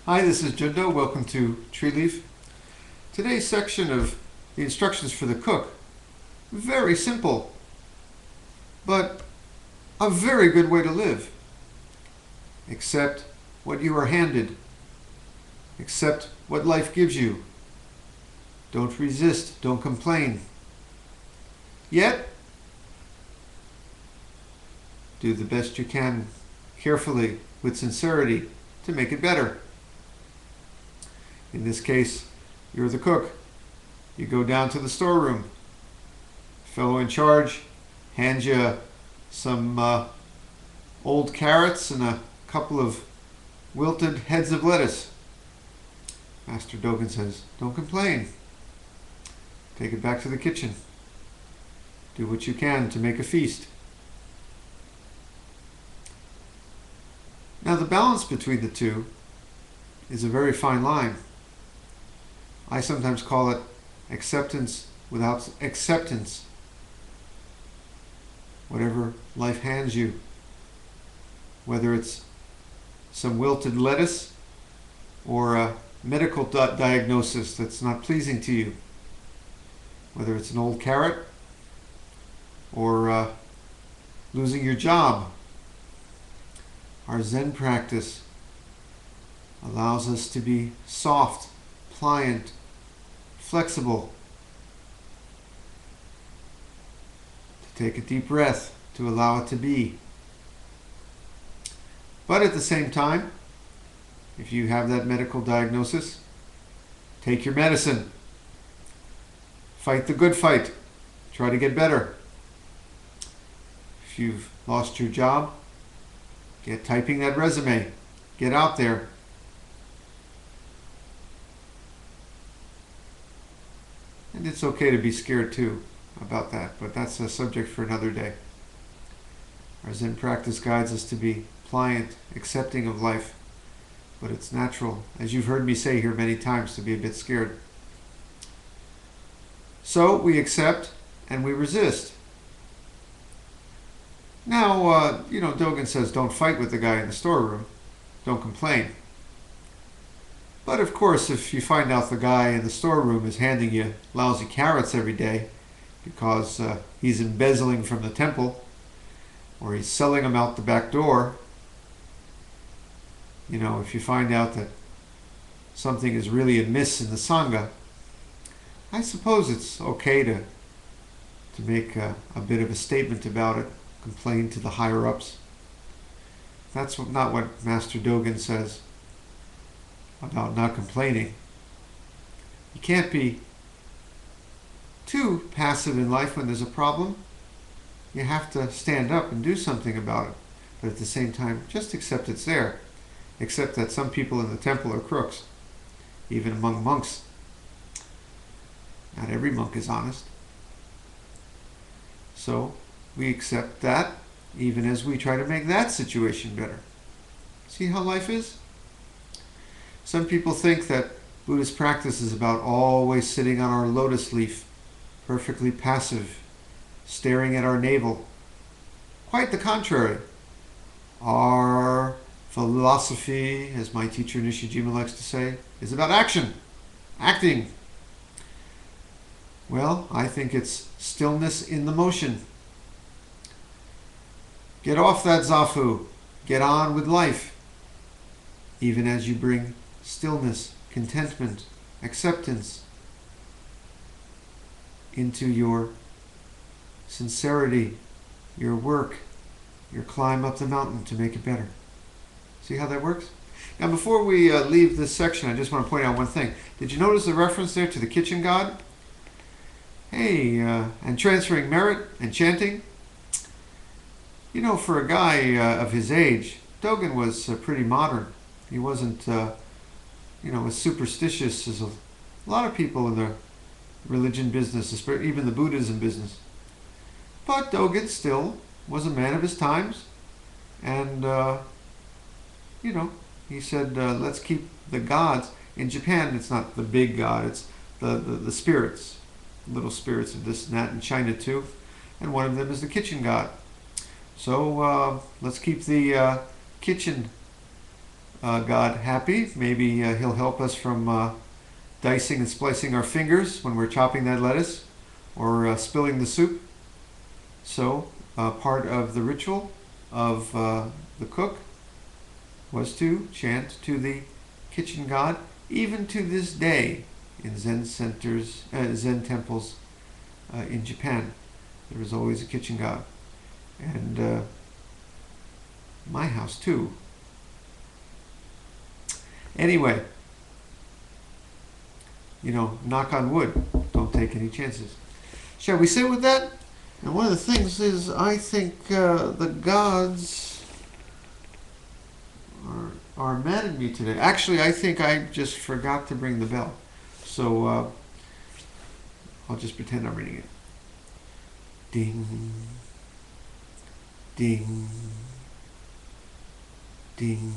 Hi, this is Jundo. Welcome to Tree Leaf. Today's section of the instructions for the cook, very simple, but a very good way to live. Accept what you are handed. Accept what life gives you. Don't resist. Don't complain. Yet, do the best you can, carefully, with sincerity, to make it better. In this case, you're the cook. You go down to the storeroom. Fellow in charge hands you some old carrots and a couple of wilted heads of lettuce. Master Dogen says, don't complain. Take it back to the kitchen. Do what you can to make a feast. Now the balance between the two is a very fine line. I sometimes call it acceptance without acceptance. Whatever life hands you, whether it's some wilted lettuce or a medical diagnosis that's not pleasing to you, whether it's an old carrot or losing your job. Our Zen practice allows us to be soft, pliant, flexible, to take a deep breath, to allow it to be. But at the same time, if you have that medical diagnosis, take your medicine. Fight the good fight. Try to get better. If you've lost your job, get typing that resume. Get out there. And it's okay to be scared too about that, but that's a subject for another day. Our Zen practice guides us to be pliant, accepting of life, but it's natural, as you've heard me say here many times, to be a bit scared. So we accept and we resist. Now, Dogen says don't fight with the guy in the storeroom. Don't complain. But of course, if you find out the guy in the storeroom is handing you lousy carrots every day because he's embezzling from the temple, or he's selling them out the back door, if you find out that something is really amiss in the Sangha, I suppose it's okay to make a bit of a statement about it, complain to the higher-ups. That's not what Master Dogen says about not complaining. You can't be too passive in life when there's a problem. You have to stand up and do something about it. But at the same time, just accept it's there. Accept that some people in the temple are crooks, even among monks. Not every monk is honest. So we accept that, even as we try to make that situation better. See how life is? Some people think that Buddhist practice is about always sitting on our lotus leaf, perfectly passive, staring at our navel. Quite the contrary. Our philosophy, as my teacher Nishijima likes to say, is about action, acting. Well, I think it's stillness in the motion. Get off that zafu. Get on with life. Even as you bring stillness, contentment, acceptance into your sincerity, your work, your climb up the mountain to make it better. See how that works? Now before we leave this section, I just want to point out one thing. Did you notice the reference there to the kitchen god? Hey, and transferring merit and chanting? For a guy of his age, Dogen was pretty modern. He wasn't as superstitious as a lot of people in the religion business, even the Buddhism business. But Dogen still was a man of his times, and he said, let's keep the gods. In Japan, it's not the big god, it's the spirits, little spirits of this and that. In China too, and one of them is the kitchen god. So let's keep the kitchen God happy. Maybe He'll help us from dicing and splicing our fingers when we're chopping that lettuce or spilling the soup. So part of the ritual of the cook was to chant to the kitchen god, even to this day in Zen centers, Zen temples in Japan. There is always a kitchen god. And my house too. Anyway, knock on wood. Don't take any chances. Shall we sit with that? And one of the things is, I think the gods are mad at me today. Actually, I think I just forgot to bring the bell. So I'll just pretend I'm ringing it. Ding, ding, ding.